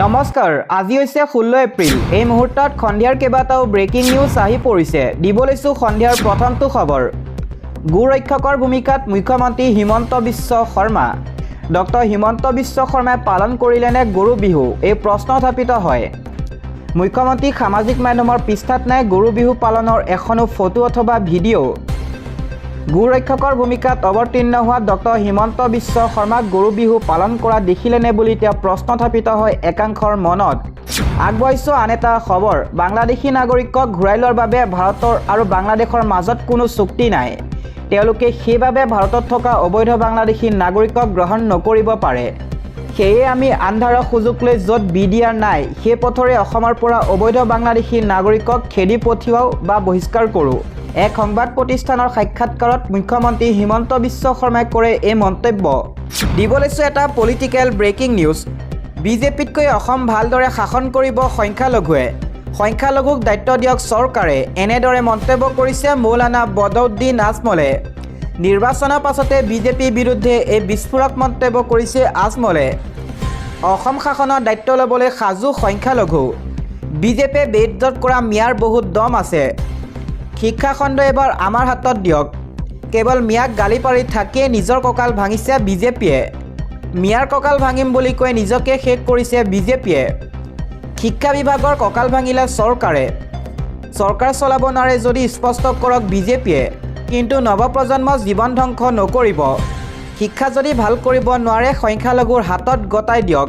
নমস্কাৰ, আজি হৈছে 16 এপ্ৰিল। এই মুহূৰ্তত সন্ধিয়াৰ কেইবাটাও ব্ৰেকিং নিউজ আহি পৰিছে। দিব লৈছোঁ সন্ধিয়াৰ প্ৰথমটো খবৰ। গো ৰক্ষকৰ ভূমিকাত মুখ্যমন্ত্ৰী হিমন্ত বিশ্ব শৰ্মা। ডক্টৰ হিমন্ত বিশ্ব শৰ্মাই পালন কৰিলেনে গৰু বিহু? এই প্ৰশ্ন উত্থাপিত হয়। মুখ্যমন্ত্ৰী সামাজিক মাধ্যমৰ পৃষ্ঠাত নাই গৰু বিহু পালনৰ এখনো ফটো অথবা ভিডিঅ'। গো ৰক্ষকৰ ভূমিকাত অৱতীৰ্ণ হোৱা ডক্টৰ হিমন্ত বিশ্ব শৰ্মাক গৰু বিহু পালন কৰা দেখিলেনে বুলি তেওঁ প্ৰশ্ন উত্থাপিত হয় একাংশৰ মনত। আগবঢ়াইছোঁ আন এটা খবৰ। বাংলাদেশী নাগৰিকক ঘূৰাই লোৱাৰ বাবে ভাৰতৰ আৰু বাংলাদেশৰ মাজত কোনো চুক্তি নাই। তেওঁলোকে সেইবাবে ভাৰতত থকা অবৈধ বাংলাদেশী নাগৰিকক গ্ৰহণ নকৰিব পাৰে। সেয়ে আমি আন্ধাৰৰ সুযোগ লৈ য'ত BDR নাই সেই পথৰে অসমৰ পৰা অবৈধ বাংলাদেশী নাগৰিকক খেদি পঠিয়াও বা বহিষ্কাৰ কৰোঁ। এক সংবাদ প্ৰতিষ্ঠানৰ সাক্ষাৎকাৰত মুখ্যমন্ত্ৰী হিমন্ত বিশ্ব শৰ্মাই কৰে এই মন্তব্য। দিব লৈছোঁ এটা পলিটিকেল ব্ৰেকিং নিউজ। বিজেপিতকৈ অসম ভালদৰে শাসন কৰিব সংখ্যালঘুৱে। সংখ্যালঘুক দায়িত্ব দিয়ক চৰকাৰে। এনেদৰে মন্তব্য কৰিছে মৌলানা বদৰুদ্দিন আজমলে। নিৰ্বাচনৰ পাছতে বিজেপিৰ বিৰুদ্ধে এই বিস্ফোৰক মন্তব্য কৰিছে আজমলে। অসম শাসনৰ দায়িত্ব ল'বলৈ সাজু সংখ্যালঘু। বিজেপিয়ে বেইজ্জত কৰা মিয়াৰ বহুত দম আছে। শিক্ষা খণ্ড এবাৰ আমাৰ হাতত দিয়ক। কেৱল মিয়াক গালি পাৰি থাকিয়ে নিজৰ কঁকাল ভাঙিছে বিজেপিয়ে। মিয়াৰ কঁকাল ভাঙিম বুলি কৈ নিজকে শেষ কৰিছে বিজেপিয়ে। শিক্ষা বিভাগৰ কঁকাল ভাঙিলে চৰকাৰে। চৰকাৰ চলাব নোৱাৰে যদি স্পষ্ট কৰক বিজেপিয়ে। কিন্তু নৱপ্ৰজন্মৰ জীৱন ধ্বংস নকৰিব। শিক্ষা যদি ভাল কৰিব নোৱাৰে সংখ্যালঘুৰ হাতত গতাই দিয়ক।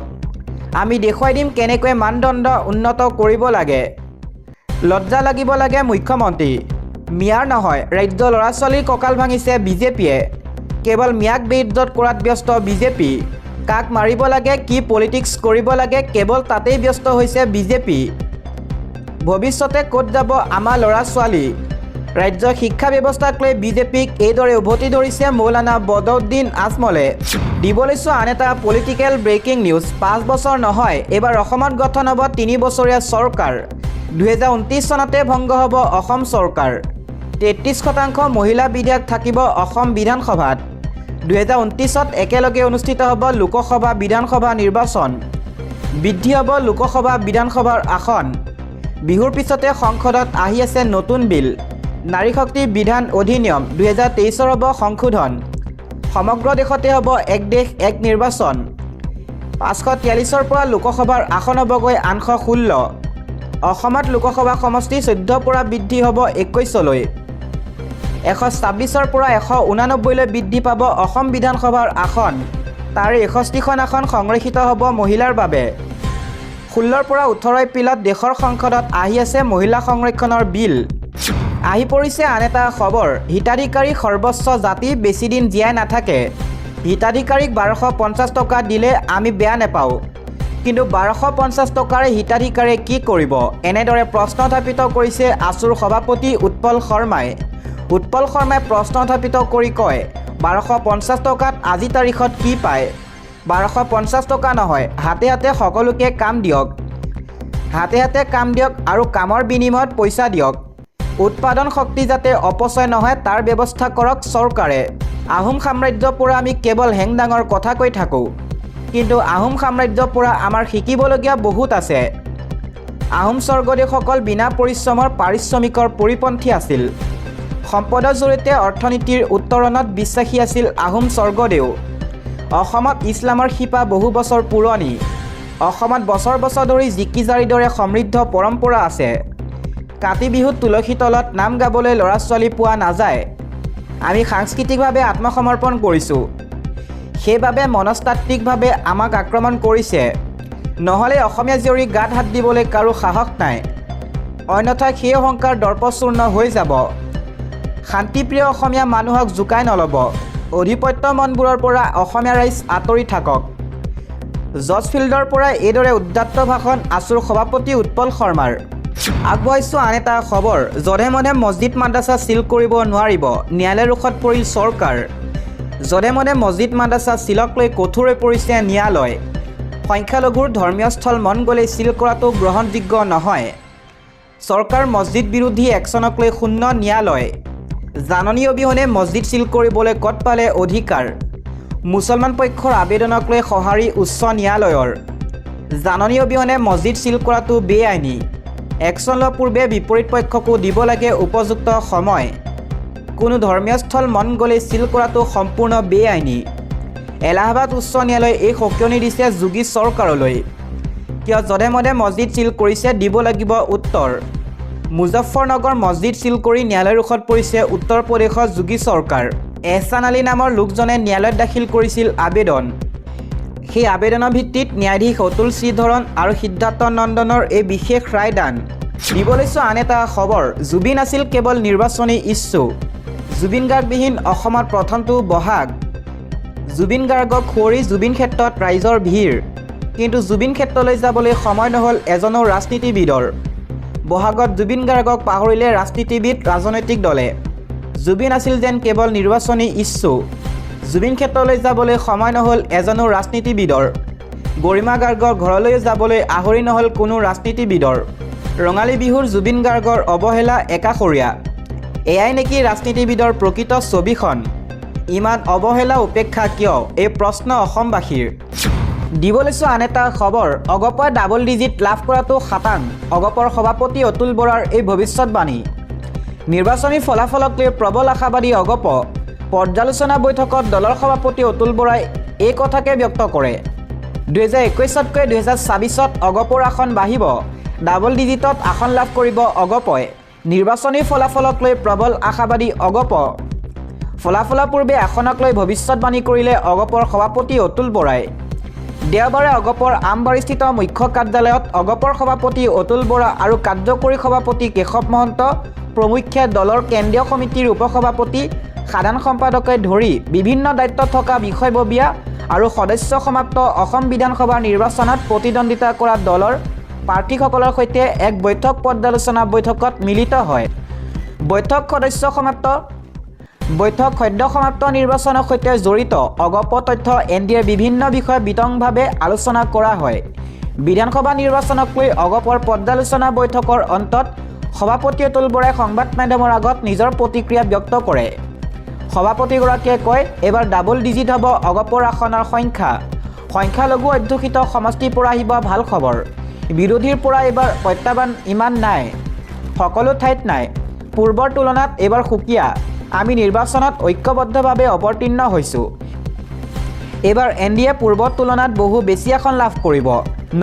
আমি দেখুৱাই দিম কেনেকৈ মানদণ্ড উন্নত কৰিব লাগে। লজ্জা লাগিব লাগে মুখ্যমন্ত্ৰী। মিয়াৰ নহয় ৰাজ্যৰ ল'ৰা ছোৱালীৰ কঁকাল ভাঙিছে বিজেপিয়ে। কেৱল মিয়াক বেইজ্জত কৰাত ব্যস্ত বিজেপি। কাক মাৰিব লাগে কি পলিটিক্স কৰিব লাগে কেৱল তাতেই ব্যস্ত হৈছে বিজেপি। ভৱিষ্যতে ক'ত যাব আমাৰ ল'ৰা ছোৱালী? ৰাজ্যৰ শিক্ষা ব্যৱস্থাক লৈ বিজেপিক এইদৰে উভতি ধৰিছে মৌলানা বদৰুদ্দিন আজমলে। দিব লৈছোঁ আন এটা পলিটিকেল ব্ৰেকিং নিউজ। 5 বছৰ নহয়, এইবাৰ অসমত গঠন হ'ব 3 বছৰীয়া চৰকাৰ। 2029 চনতে ভংগ হ'ব অসম চৰকাৰ। 33% মহিলা বিধায়ক থাকিব অসম বিধানসভাত। 2029ত একেলগে অনুষ্ঠিত হ'ব লোকসভা বিধানসভা নিৰ্বাচন। বৃদ্ধি হ'ব লোকসভা বিধানসভাৰ আসন। বিহুৰ পিছতে সংসদত আহি আছে নতুন বিল। নাৰী শক্তি বিধান অধিনিয়ম 2023 হ'ব সংশোধন। সমগ্ৰ দেশতে হ'ব এক দেশ এক নিৰ্বাচন। 543ৰ পৰা লোকসভাৰ আসন হ'বগৈ 816। অসমত লোকসভা সমষ্টি 14ৰ পৰা বৃদ্ধি হ'ব 21লৈ। 126ৰ পৰা 189লৈ বৃদ্ধি পাব অসম বিধানসভাৰ আসন। তাৰে 61খন আসন সংৰক্ষিত হ'ব মহিলাৰ বাবে। 16ৰ পৰা 18 এপ্ৰিলত দেশৰ সংসদত আহি আছে মহিলা সংৰক্ষণৰ বিল। আহি পৰিছে আন এটা খবৰ। হিতাধিকাৰী সৰ্বোচ্চ জাতি বেছি দিন জীয়াই নাথাকে। হিতাধিকাৰীক 1250 টকা দিলে আমি বেয়া নাপাওঁ। কিন্তু 1250 টকাৰে হিতাধিকাৰীয়ে কি কৰিব? এনেদৰে প্ৰশ্ন উত্থাপিত কৰিছে আছুৰ সভাপতি উৎপল শৰ্মাই। উৎপল শৰ্মাই প্ৰশ্ন উত্থাপিত কৰি কয় 1250 টকাত আজি তাৰিখত কি পায়? 1250 টকা নহয়, হাতে হাতে সকলোকে কাম দিয়ক। হাতে হাতে কাম দিয়ক আৰু কামৰ বিনিময়ত পইচা দিয়ক। উৎপাদন শক্তি যাতে অপচয় নহয় তাৰ ব্যৱস্থা কৰক চৰকাৰে। আহোম সাম্ৰাজ্যৰ পৰা আমি কেৱল হেংদাঙৰ কথা কৈ থাকোঁ। কিন্তু আহোম সাম্ৰাজ্যৰ পৰা আমাৰ শিকিবলগীয়া বহুত আছে। আহোম স্বৰ্গদেউসকল বিনা পৰিশ্ৰমৰ পাৰিশ্ৰমিকৰ পৰিপন্থী আছিল। সম্পদৰ জৰিয়তে অৰ্থনীতিৰ উত্তৰণত বিশ্বাসী আছিল আহোম স্বৰ্গদেউ। অসমত ইছলামৰ শিপা বহু বছৰ পুৰণি। অসমত বছৰ বছৰ ধৰি জিকিজাৰীৰ দৰে সমৃদ্ধ পৰম্পৰা আছে। কাতি বিহুত তুলসী তলত নাম গাবলৈ ল'ৰা ছোৱালী পোৱা নাযায়। আমি সাংস্কৃতিকভাৱে আত্মসমৰ্পণ কৰিছোঁ। সেইবাবে মনস্তাত্ত্বিকভাৱে আমাক আক্ৰমণ কৰিছে। নহ'লে অসমীয়া জীয়ৰীক গাত হাত দিবলৈ কাৰো সাহস নাই। অন্যথা সেই অহংকাৰ দৰ্পচূৰ্ণ হৈ যাব। শান্তিপ্ৰিয় অসমীয়া মানুহক জোকাই নল'ব। অধিপত্য মনবোৰৰ পৰা অসমীয়া ৰাইজ আঁতৰি থাকক। জৰ্জ ফিল্ডৰ পৰা এইদৰে উদ্দাত্ত ভাষণ আছুৰ সভাপতি উৎপল শৰ্মাৰ। আগবঢ়াইছোঁ আন এটা খবৰ। যধে মধে মছজিদ মাদ্ৰাছা চিল কৰিব নোৱাৰিব, ন্যায়ালয়ৰ ৰোষত পৰিল চৰকাৰ। যধে মধে মছজিদ মাদ্ৰাছা চিলক লৈ কঠোৰ হৈ পৰিছে ন্যায়ালয়। সংখ্যালঘুৰ ধৰ্মীয় স্থল মন গ'লেই চিল কৰাটো গ্ৰহণযোগ্য নহয়। চৰকাৰ মছজিদ বিৰোধী একশ্যনক লৈ শূন্য ন্যায়ালয়। জাননী অবিহনে মছজিদ চিল কৰিবলৈ ক'ত পালে অধিকাৰ? মুছলমান পক্ষৰ আবেদনক লৈ সঁহাৰি উচ্চ ন্যায়ালয়ৰ। জাননী অবিহনে মছজিদ চিল কৰাটো বেআইনী। একশ্যন লোৱাৰ পূৰ্বে বিপৰীত পক্ষকো দিব লাগে উপযুক্ত সময়। কোনো ধৰ্মীয় স্থল মন গ'লেই চিল কৰাটো সম্পূৰ্ণ বেআইনী। এলাহাবাদ উচ্চ ন্যায়ালয়ে এই সকিয়নি দিছে যোগী চৰকাৰলৈ। কিয় যধে মধে মছজিদ চিল কৰিছে, দিব লাগিব উত্তৰ। মুজফ্ফৰনগৰ মছজিদ চিল কৰি ন্যায়ালয়ৰ ৰোষত পৰিছে উত্তৰ প্ৰদেশৰ যোগী চৰকাৰ। এহছান আলী নামৰ লোকজনে ন্যায়ালয়ত দাখিল কৰিছিল আবেদন। সেই আবেদনৰ ভিত্তিত ন্যায়াধীশ অতুল শ্ৰীধৰণ আৰু সিদ্ধাৰ্থ নন্দনৰ এই বিশেষ ৰায়দান। দিব লৈছোঁ আন এটা খবৰ। জুবিন আছিল কেৱল নিৰ্বাচনী ইচ্ছু। জুবিন গাৰ্গবিহীন অসমত প্ৰথমটো বহাগ। জুবিন গাৰ্গক সুঁৱৰি জুবিন ক্ষেত্ৰত ৰাইজৰ ভিৰ। কিন্তু জুবিন ক্ষেত্ৰলৈ যাবলৈ সময় নহ'ল এজনো ৰাজনীতিবিদৰ। বহাগত জুবিন গাৰ্গক পাহৰিলে ৰাজনীতিবিদ, ৰাজনৈতিক দলে। জুবিন আছিল যেন কেৱল নিৰ্বাচনী ইচ্ছু। জুবিন ক্ষেত্ৰলৈ যাবলৈ সময় নহ'ল এজনো ৰাজনীতিবিদৰ। গৰিমা গাৰ্গৰ ঘৰলৈ যাবলৈ আহৰি নহ'ল কোনো ৰাজনীতিবিদৰ। ৰঙালী বিহুৰ জুবিন গাৰ্গৰ অৱহেলা একাষৰীয়া। এয়াই নেকি ৰাজনীতিবিদৰ প্ৰকৃত ছবিখন? ইমান অৱহেলা উপেক্ষা কিয়, এই প্ৰশ্ন অসমবাসীৰ। দিব লৈছোঁ আন এটা খবৰ। অগপই ডাবল ডিজিট লাভ কৰাটো খাটাং। অগপৰ সভাপতি অতুল বৰাৰ এই ভৱিষ্যতবাণী। নিৰ্বাচনী ফলাফলক লৈ প্ৰবল আশাবাদী অগপ। পৰ্যালোচনা বৈঠকত দলৰ সভাপতি অতুল বৰাই এই কথাকে ব্যক্ত কৰে। 2021তকৈ 2024ত অগপৰ আসন বাঢ়িব। ডাবল ডিজিটত আসন লাভ কৰিব অগপই। নিৰ্বাচনী ফলাফলক লৈ প্ৰবল আশাবাদী অগপ। ফলাফলৰ পূৰ্বে আসনক লৈ ভৱিষ্যতবাণী কৰিলে অগপৰ সভাপতি অতুল বৰাই। দেওবাৰে অগপৰ আমবাৰীস্থিত মুখ্য কাৰ্যালয়ত অগপৰ সভাপতি অতুল বৰা আৰু কাৰ্যকৰী সভাপতি কেশৱ মহন্ত প্ৰমুখ্যে দলৰ কেন্দ্ৰীয় সমিতিৰ উপসভাপতি, সাধাৰণ সম্পাদকে ধৰি বিভিন্ন দায়িত্বত থকা বিষয়ববীয়া আৰু সদস্য সমাপ্ত অসম বিধানসভাৰ নিৰ্বাচনত প্ৰতিদ্বন্দ্বিতা কৰা দলৰ প্ৰাৰ্থীসকলৰ সৈতে এক বৈঠক পৰ্যালোচনা বৈঠকত মিলিত হয়। বৈঠক সদ্য সমাপ্ত নিৰ্বাচনৰ সৈতে জড়িত অগপ তথ্য NDAৰ বিভিন্ন বিষয় বিতংভাৱে আলোচনা কৰা হয়। বিধানসভা নিৰ্বাচনক লৈ অগপৰ পৰ্যালোচনা বৈঠকৰ অন্তত সভাপতি অতুল বৰাই সংবাদ মাধ্যমৰ আগত নিজৰ প্ৰতিক্ৰিয়া ব্যক্ত কৰে। সভাপতিগৰাকীয়ে কয়, এইবাৰ ডাবল ডিজিট হ'ব অগপৰ আসনৰ সংখ্যা। সংখ্যালঘু অধ্যুষিত সমষ্টিৰ পৰা আহিব ভাল খবৰ। বিৰোধীৰ পৰা এইবাৰ প্ৰত্যাহ্বান ইমান নাই, সকলো ঠাইত নাই। পূৰ্বৰ তুলনাত এইবাৰ সুকীয়া। আমি নিৰ্বাচনত ঐক্যবদ্ধভাৱে অৱতীৰ্ণ হৈছোঁ। এইবাৰ NDA পূৰ্বৰ তুলনাত বহু বেছি আসন লাভ কৰিব।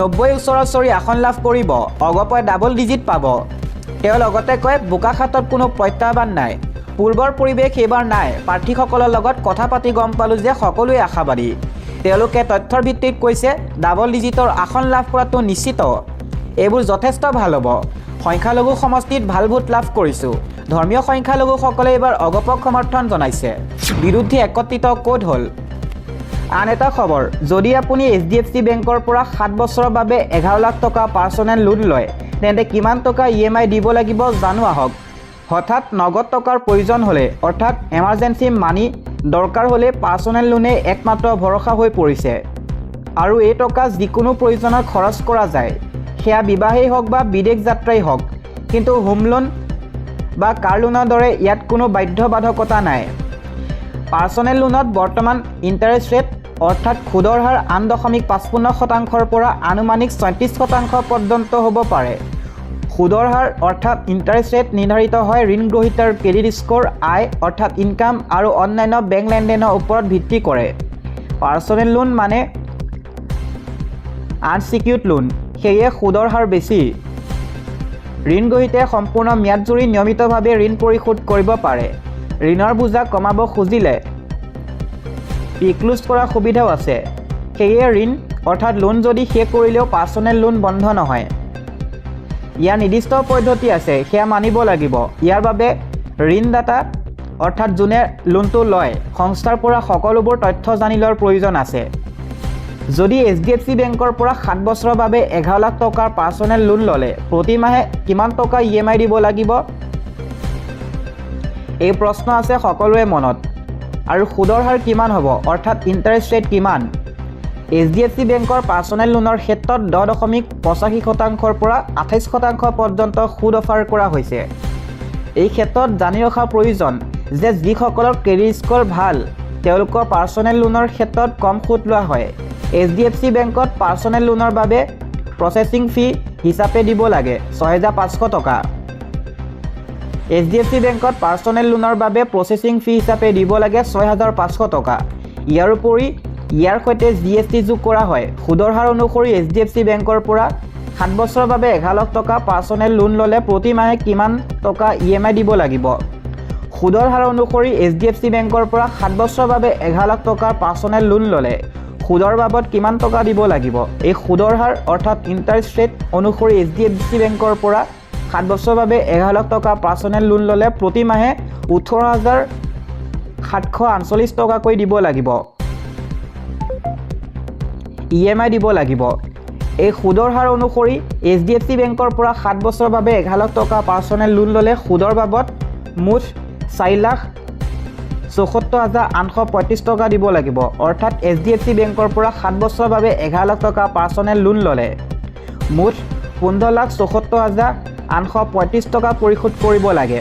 90 ওচৰা-ওচৰি আসন লাভ কৰিব। অগপই ডাবল ডিজিট পাব। তেওঁ লগতে কয়, বোকাখাতত কোনো প্ৰত্যাহ্বান নাই। পূৰ্বৰ পৰিৱেশ এইবাৰ নাই। প্ৰাৰ্থীসকলৰ লগত কথা পাতি গম পালোঁ যে সকলোৱে আশাবাদী। তেওঁলোকে তথ্যৰ ভিত্তিত কৈছে, ডাবল ডিজিটৰ আসন লাভ কৰাটো নিশ্চিত। এইবোৰ যথেষ্ট ভাল হ'ব। সংখ্যালঘু সমষ্টিত ভাল ভোট লাভ কৰিছোঁ। ধৰ্মীয় সংখ্যালঘুসকলে এইবাৰ অগপক সমৰ্থন জনাইছে। বিৰোধী একত্ৰিত ক'ত হ'ল? আন এটা খবৰ। যদি আপুনি HDFC বেংকৰ পৰা 7 বছৰৰ বাবে 11 লাখ টকা পাৰ্চনেল লোন লয়, তেন্তে কিমান টকা EMI দিব লাগিব জানো আহক। হঠাৎ নগদ টকাৰ প্ৰয়োজন হ'লে, অৰ্থাৎ এমাৰ্জেঞ্চি মানি দৰকাৰ হ'লে পাৰ্চনেল লোনে একমাত্ৰ ভৰসা হৈ পৰিছে। আৰু এই টকা যিকোনো প্ৰয়োজনত খৰচ কৰা যায়, সেয়া বিবাহেই হওক বা বিদেশ যাত্ৰাই হওক। কিন্তু হোম লোন বা কাৰ লোনৰ দৰে ইয়াত কোনো বাধ্যবাধকতা নাই। পাৰ্চনেল লোনত বৰ্তমান ইণ্টাৰেষ্ট ৰেট অৰ্থাৎ সুদৰ হাৰ 8.55%ৰ পৰা আনুমানিক 36% পৰ্যন্ত হ'ব পাৰে। সুদৰ হাৰ অৰ্থাৎ ইণ্টাৰেষ্ট ৰেট নিৰ্ধাৰিত হয় ঋণ গ্ৰহীতাৰ ক্ৰেডিট স্ক'ৰ, আয় অৰ্থাৎ ইনকাম আৰু অন্যান্য বেংক লেনদেনৰ ওপৰত ভিত্তি কৰে। পাৰ্চনেল লোন মানে আনচিকিউৰ্ড লোন, সেয়ে সুদৰ হাৰ বেছি। ঋণ গ্ৰহীতাই সম্পূৰ্ণ ম্যাদ জুৰি নিয়মিতভাৱে ঋণ পৰিশোধ কৰিব পাৰে। ঋণৰ বোজা কমাব খুজিলে প্ৰিক্লোজ কৰাৰ সুবিধাও আছে। সেয়ে ঋণ অৰ্থাৎ লোন যদি শেষ কৰিলেও পাৰ্চনেল লোন বন্ধ নহয়। ইয়াৰ নিৰ্দিষ্ট পদ্ধতি আছে, সেয়া মানিব লাগিব। ইয়াৰ বাবে ঋণদাতা অৰ্থাৎ যোনে লোনটো লয়, সংস্থাৰ পৰা সকলোবোৰ তথ্য জানি লোৱাৰ প্ৰয়োজন আছে। যদি HDFC বেংকৰ পৰা 7 বছৰৰ বাবে 11 লাখ টকাৰ পাৰ্চনেল লোন ল'লে, প্ৰতি মাহে কিমান টকা EMI দিব লাগিব? এই প্ৰশ্ন আছে সকলোৰে মনত। আৰু সুদৰ হাৰ কিমান হ'ব, অৰ্থাৎ ইণ্টাৰেষ্ট ৰেট কিমান? HDFC বেংকৰ পাৰ্চনেল লোনৰ ক্ষেত্ৰত 10.85%ৰ পৰা 28% পৰ্যন্ত সুদ অফাৰ কৰা হৈছে। এই ক্ষেত্ৰত জানি ৰখা প্ৰয়োজন যে যিসকলৰ ক্ৰেডিট স্ক'ৰ ভাল, তেওঁলোকৰ পাৰ্চনেল লোনৰ ক্ষেত্ৰত কম সুদ লোৱা হয়। HDFC বেংকত পাৰ্চনেল লোনৰ বাবে প্ৰচেছিং ফি হিচাপে দিব লাগে 6,500 টকা। HDFC বেংকত পাৰ্চনেল লোনৰ বাবে প্ৰচেছিং ফি হিচাপে দিব লাগে 6,500 টকা। ইয়াৰ উপৰি ইয়াৰ সৈতে GST যোগ কৰা হয়। সুদৰ হাৰ অনুসৰি HDFC বেংকৰ পৰা 7 বছৰৰ বাবে 11 লাখ টকা পাৰ্চনেল লোন ল'লে প্ৰতি মাহে কিমান টকা EMI দিব লাগিব? সুদৰ হাৰ অনুসৰি HDFC বেংকৰ পৰা 7 বছৰৰ বাবে 11 লাখ টকাৰ পাৰ্চনেল লোন ল'লে সুদৰ বাবদ কিমান টকা দিব লাগিব? এই সুদৰ হাৰ অৰ্থাৎ ইণ্টাৰেষ্ট ৰেট অনুসৰি HDFC বেংকৰ পৰা 7 বছৰৰ বাবে 11 লাখ টকা পাৰ্চনেল লোন ল'লে প্ৰতি মাহে 18,748 টকাকৈ দিব লাগিব। EMI দিব লাগিব। এই সুদৰ হাৰ অনুসৰি HDFC বেংকৰ পৰা 7 বছৰৰ বাবে 11 লাখ টকা পাৰ্চনেল লোন ল'লে সুদৰ বাবদ মুঠ 4,74,835 টকা দিব লাগিব। অৰ্থাৎ HDFC বেংকৰ পৰা 7 বছৰৰ বাবে 11 লাখ টকা পাৰ্চনেল লোন ল'লে মুঠ 15,74,835 টকা পৰিশোধ কৰিব লাগে।